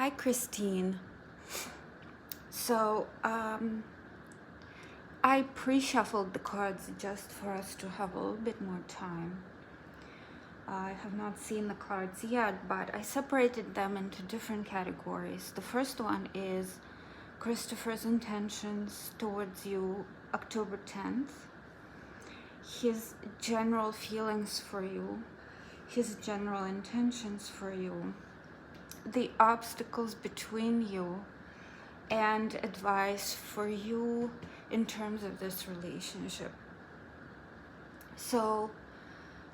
Hi, Kristine. So, I pre-shuffled the cards just for us to have a little bit more time. I have not seen the cards yet, but I separated them into different categories. The first one is Christopher's intentions towards you, October 10th. His general feelings for you, his general intentions for you, the obstacles between you, and advice for you in terms of this relationship. So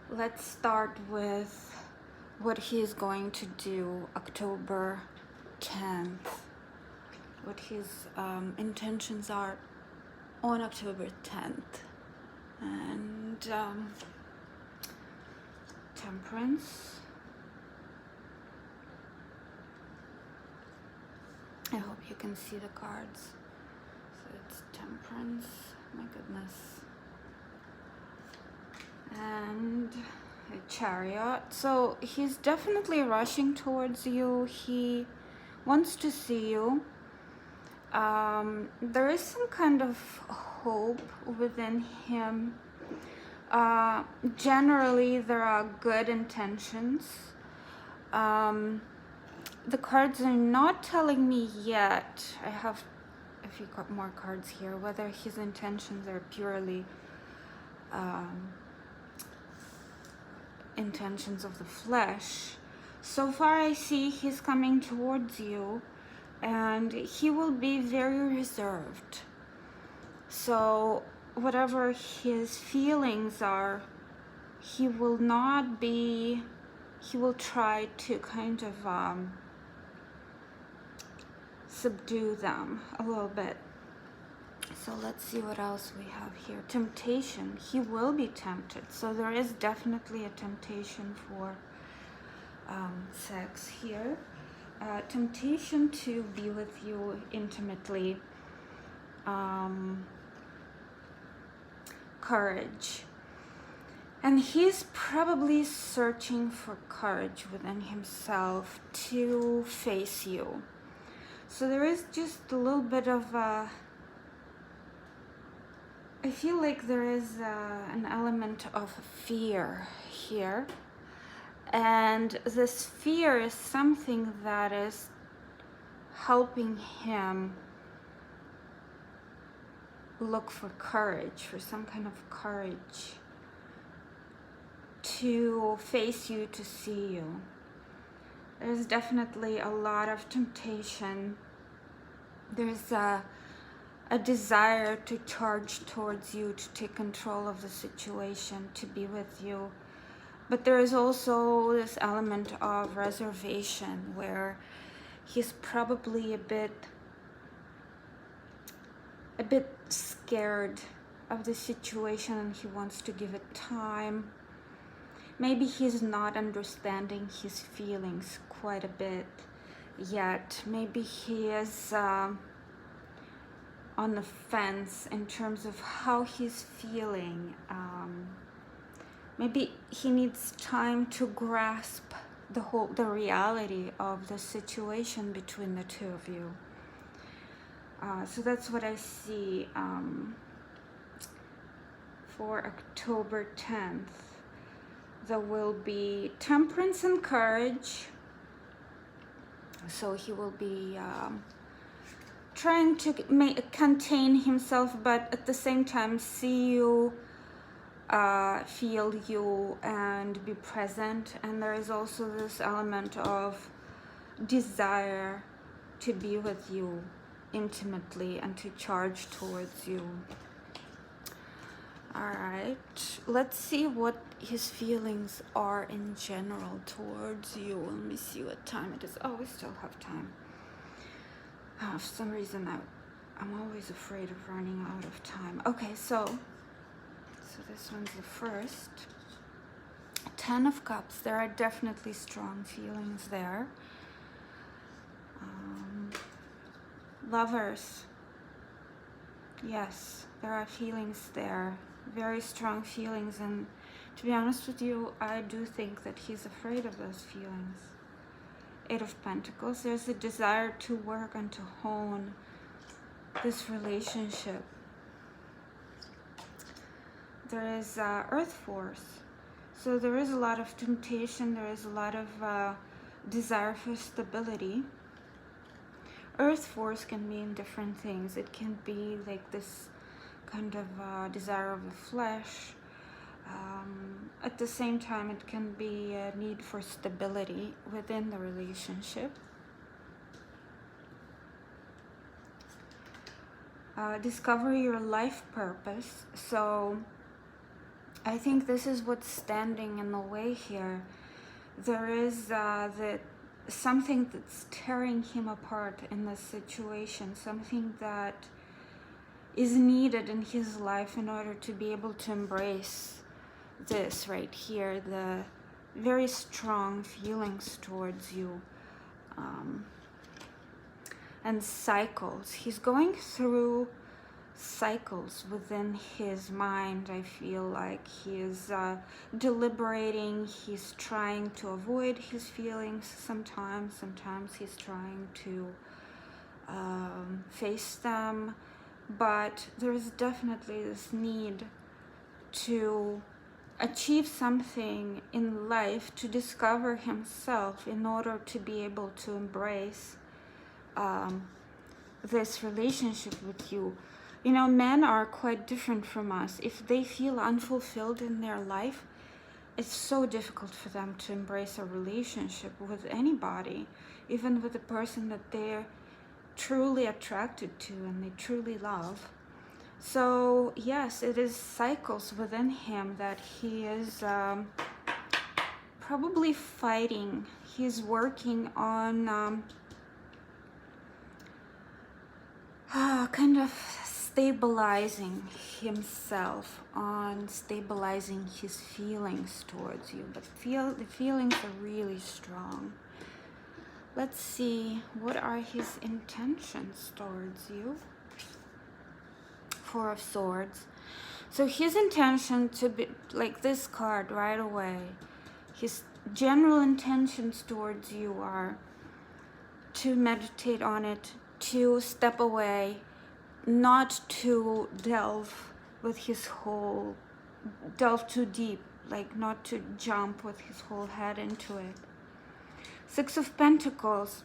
let's start with what he is going to do October 10th, what his intentions are on October 10th. And Temperance. I hope you can see the cards. So it's Temperance, my goodness. And a Chariot. So he's definitely rushing towards you. He wants to see you. There is some kind of hope within him. Generally, there are good intentions. The cards are not telling me yet. I have a few more cards here, whether his intentions are purely intentions of the flesh. So far I see he's coming towards you and he will be very reserved. So whatever his feelings are, he will try to kind of subdue them a little bit. So let's see what else we have here. Temptation. He will be tempted. So there is definitely a temptation for sex here. Temptation to be with you intimately. Courage. And he's probably searching for courage within himself to face you. So there is just a little bit of I feel like there is an element of fear here. And this fear is something that is helping him look for courage, for some kind of courage to face you, to see you. There's definitely a lot of temptation. There's a desire to charge towards you, to take control of the situation, to be with you. But there is also this element of reservation where he's probably a bit scared of the situation and he wants to give it time. Maybe he's not understanding his feelings quite a bit yet. Maybe he is on the fence in terms of how he's feeling. Maybe he needs time to grasp the reality of the situation between the two of you. So that's what I see for October 10th. There will be temperance and courage. So he will be trying to contain himself, but at the same time see you, feel you, and be present. And there is also this element of desire to be with you intimately and to charge towards you. All right, let's see what his feelings are in general towards you. Let me see what time it is. Oh, we still have time. For some reason I'm always afraid of running out of time. Okay, so this one's the first. 10 of Cups. There are definitely strong feelings there. Lovers. Yes, there are feelings there. Very strong feelings, and to be honest with you, I do think that he's afraid of those feelings. Eight of Pentacles. There's a desire to work and to hone this relationship. There is Earth Force. So there is a lot of temptation. There is a lot of desire for stability. Earth Force can mean different things. It can be like this kind of desire of the flesh. At the same time, it can be a need for stability within the relationship. Discover your life purpose. So I think this is what's standing in the way here. There is something that's tearing him apart in this situation, something that is needed in his life in order to be able to embrace this right here, the very strong feelings towards you, and cycles. He's going through cycles within his mind. I feel like he is deliberating. He's trying to avoid his feelings sometimes he's trying to face them, but there's definitely this need to achieve something in life, to discover himself in order to be able to embrace this relationship with you. You know, men are quite different from us. If they feel unfulfilled in their life, it's so difficult for them to embrace a relationship with anybody, even with a person that they're truly attracted to and they truly love. So yes, it is cycles within him that he is probably fighting. He's working on kind of stabilizing himself, on stabilizing his feelings towards you. But the feelings are really strong. Let's see, what are his intentions towards you? Four of Swords. So his intention to be like this card right away, his general intentions towards you are to meditate on it, to step away, not to delve too deep, like not to jump with his whole head into it. Six of Pentacles.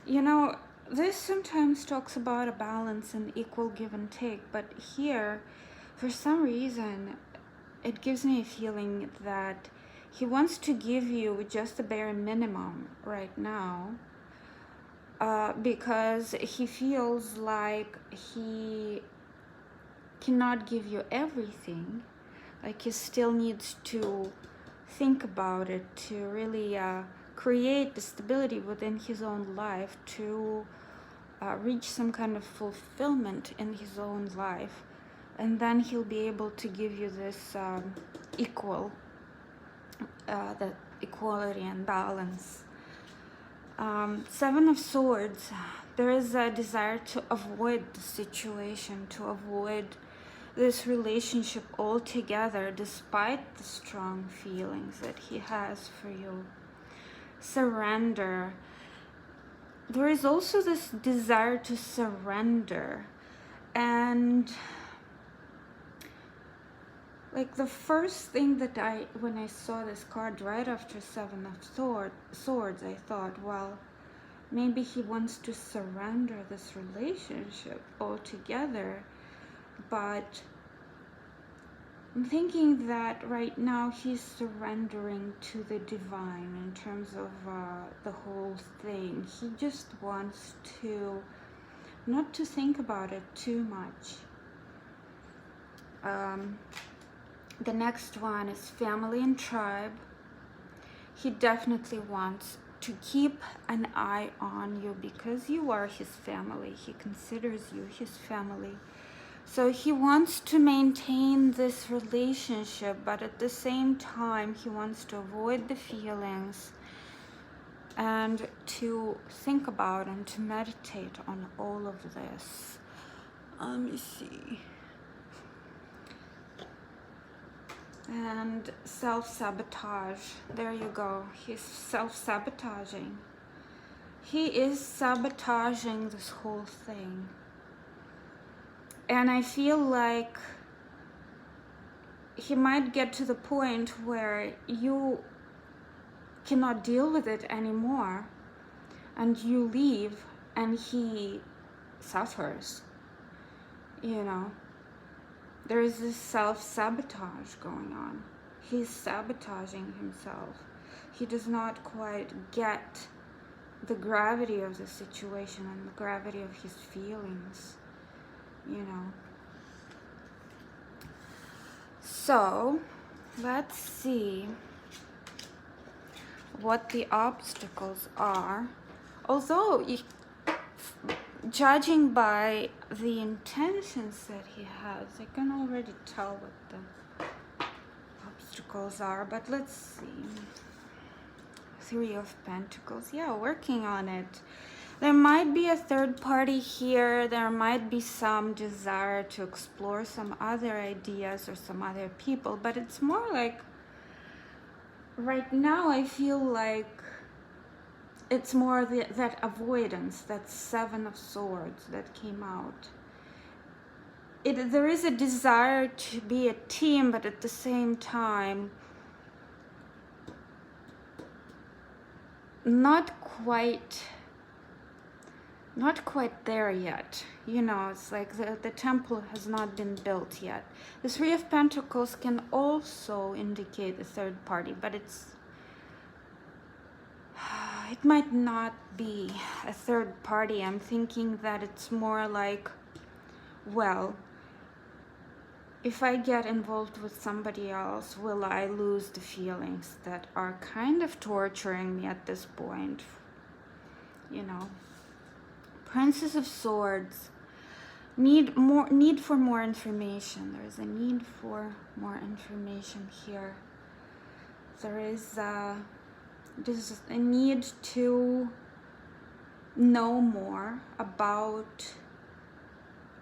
You know, this sometimes talks about a balance and equal give and take, but here, for some reason, it gives me a feeling that he wants to give you just the bare minimum right now, because he feels like he cannot give you everything. Like he still needs to think about it, to really create the stability within his own life, to reach some kind of fulfillment in his own life, and then he'll be able to give you this the equality and balance. Seven of Swords. There is a desire to avoid the situation, to avoid this relationship altogether, despite the strong feelings that he has for you. Surrender. There is also this desire to surrender, and like the first thing that when I saw this card right after Seven of Swords, I thought, well, maybe he wants to surrender this relationship altogether, but I'm thinking that right now he's surrendering to the divine in terms of the whole thing. He just wants to not to think about it too much. The next one is family and tribe. He definitely wants to keep an eye on you because you are his family. He considers you his family. So he wants to maintain this relationship, but at the same time, he wants to avoid the feelings and to think about and to meditate on all of this. Let me see. And self-sabotage. There you go. He's self-sabotaging. He is sabotaging this whole thing. And I feel like he might get to the point where you cannot deal with it anymore and you leave and he suffers. You know, there is this self-sabotage going on. He's sabotaging himself. He does not quite get the gravity of the situation and the gravity of his feelings, you know. So, let's see what the obstacles are. Although, judging by the intentions that he has, I can already tell what the obstacles are, but let's see. 3 of Pentacles. Yeah, working on it. There might be a third party here. There might be some desire to explore some other ideas or some other people, but it's more like right now I feel like it's more that avoidance, that 7 of Swords that came out. There is a desire to be a team, but at the same time, not quite there yet. You know, it's like the temple has not been built yet. The 3 of Pentacles can also indicate a third party, but it might not be a third party. I'm thinking that it's more like, well, if I get involved with somebody else, will I lose the feelings that are kind of torturing me at this point? You know. Princess of Swords. Need for more information. There is a need for more information here. There is a need to know more about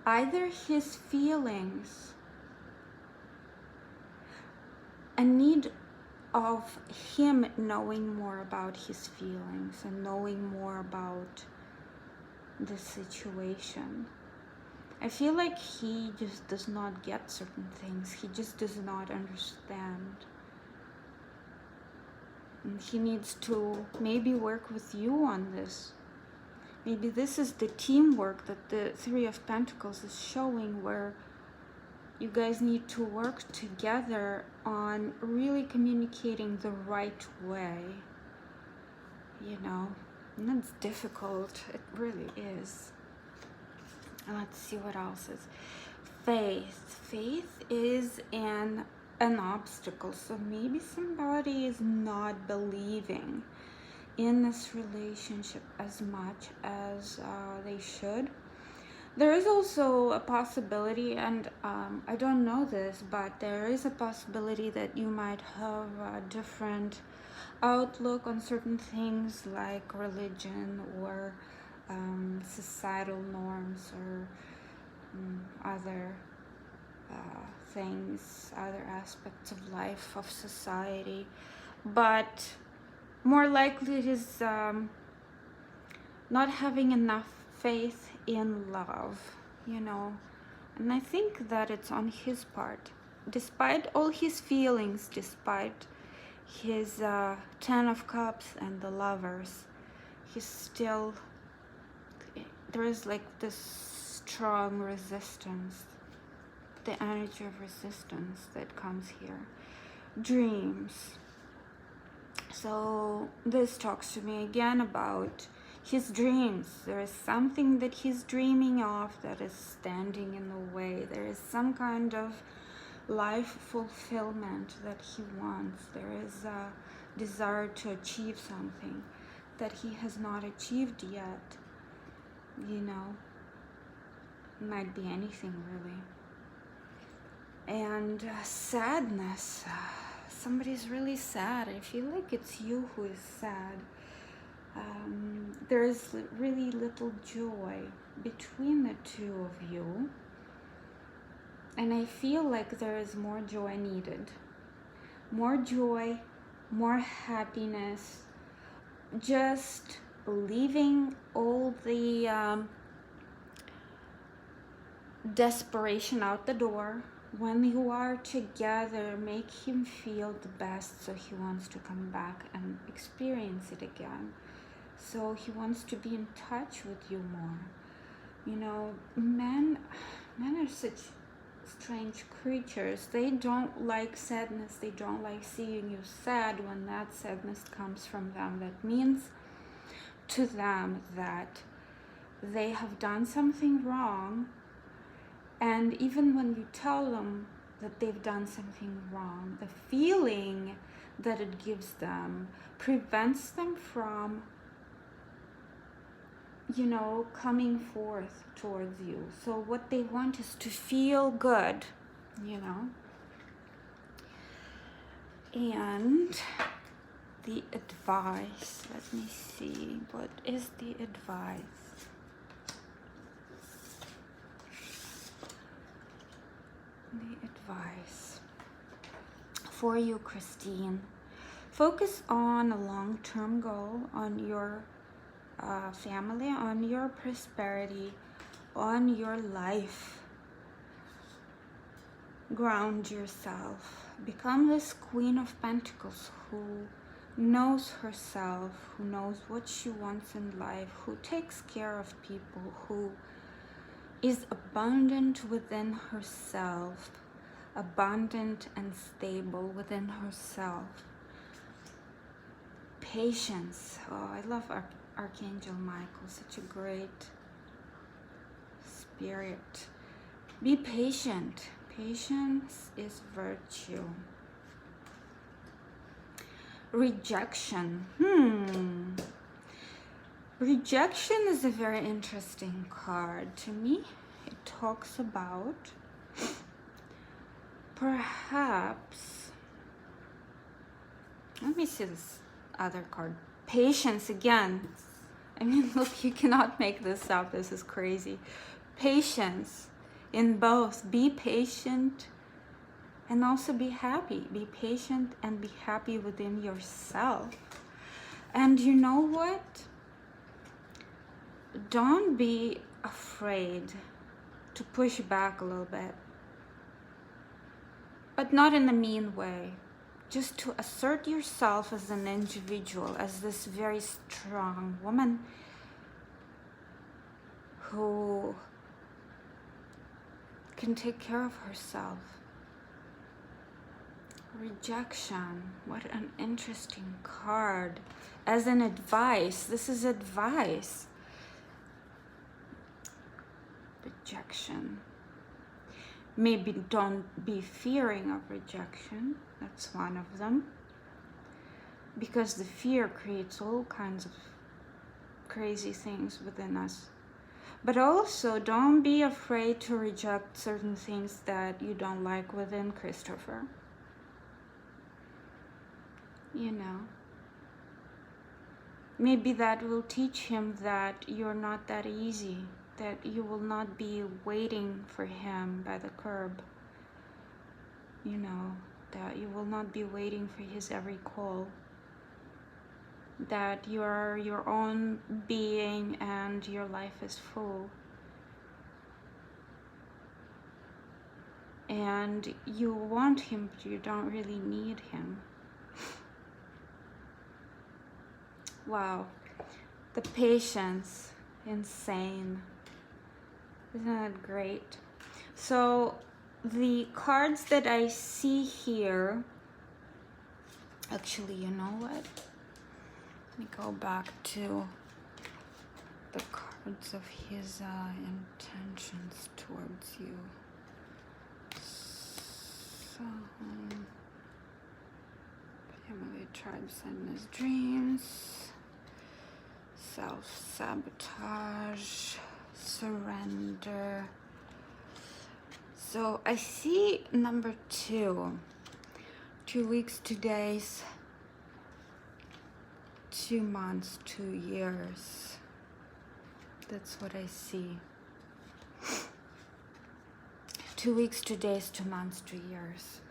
either his feelings, a need of him knowing more about his feelings and knowing more about the situation. I feel like he just does not get certain things. He just does not understand. And he needs to maybe work with you on this. Maybe this is the teamwork that the 3 of Pentacles is showing, where you guys need to work together on really communicating the right way. You know, and it's difficult. It really is. Let's see what else is. Faith. Faith is an obstacle. So maybe somebody is not believing in this relationship as much as they should. There is also a possibility, and I don't know this, but there is a possibility that you might have a different outlook on certain things like religion or societal norms or other things, other aspects of life, of society. But more likely it is not having enough faith in love, you know. And I think that it's on his part. Despite all his feelings, despite his 10 of Cups and the Lovers, he's still, there is like this strong resistance, the energy of resistance that comes here. Dreams. So this talks to me again about his dreams. There is something that he's dreaming of that is standing in the way. There is some kind of life fulfillment that he wants. There is a desire to achieve something that he has not achieved yet. You know, it might be anything really. And sadness. Somebody's really sad. I feel like it's you who is sad. There is really little joy between the two of you. And I feel like there is more joy needed. More joy, more happiness. Just leaving all the desperation out the door. When you are together, make him feel the best, so he wants to come back and experience it again. So he wants to be in touch with you more. You know, men are such strange creatures. They don't like sadness. They don't like seeing you sad. When that sadness comes from them, that means to them that they have done something wrong. And even when you tell them that they've done something wrong, the feeling that it gives them prevents them from, you know, coming forth towards you. So what they want is to feel good, you know. And the advice, let me see, what is the advice? The advice for you, Kristine. Focus on a long-term goal, on your family, on your prosperity, on your life. Ground yourself. Become this Queen of Pentacles who knows herself, who knows what she wants in life, who takes care of people, who is abundant within herself, abundant and stable within herself. Patience. Oh, I love Archangel Michael, such a great spirit. Be patient. Patience is virtue. Rejection. Rejection is a very interesting card to me. It talks about perhaps, let me see this other card. Patience again. I mean, look, you cannot make this up. This is crazy. Patience in both. Be patient and also be happy. Be patient and be happy within yourself. And you know what? Don't be afraid to push back a little bit, but not in a mean way. Just to assert yourself as an individual, as this very strong woman who can take care of herself. Rejection. What an interesting card. As an advice. This is advice. Rejection. Maybe don't be fearing of rejection. That's one of them. Because the fear creates all kinds of crazy things within us. But also don't be afraid to reject certain things that you don't like within Christopher. You know. Maybe that will teach him that you're not that easy. That you will not be waiting for him by the curb. You know, that you will not be waiting for his every call. That you are your own being and your life is full. And you want him, but you don't really need him. Wow. The patience. Insane. Isn't that great? So the cards that I see here, actually, you know what? Let me go back to the cards of his intentions towards you. So, family, tribes, and his dreams, self-sabotage, surrender. So I see number 2. 2 weeks, 2 days, 2 months, 2 years. That's what I see. 2 weeks, 2 days, 2 months, 2 years.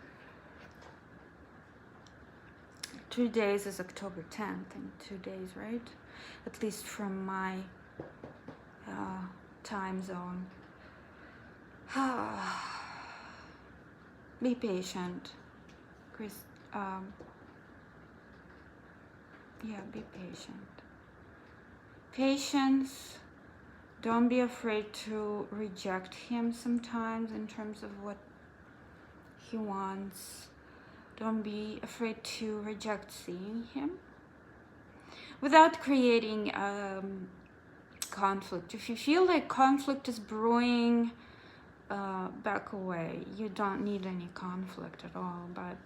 2 days is October 10th, and 2 days, right? at least from my time zone. Be patient, Chris. Yeah, be patient. Patience. Don't be afraid to reject him sometimes in terms of what he wants. Don't be afraid to reject seeing him without creating conflict. If you feel like conflict is brewing, back away. You don't need any conflict at all, but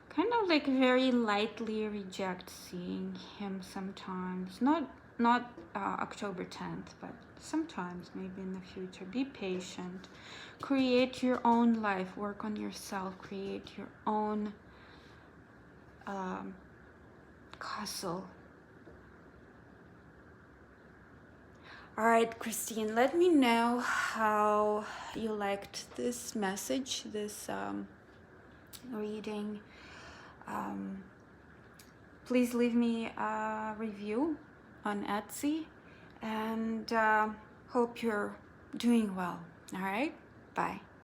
kind of like very lightly reject seeing him sometimes. Not October 10th, but sometimes maybe in the future. Be patient. Create your own life. Work on yourself. Create your own castle. All right, Kristine, let me know how you liked this message, this reading. Please leave me a review on Etsy, and hope you're doing well. All right, bye.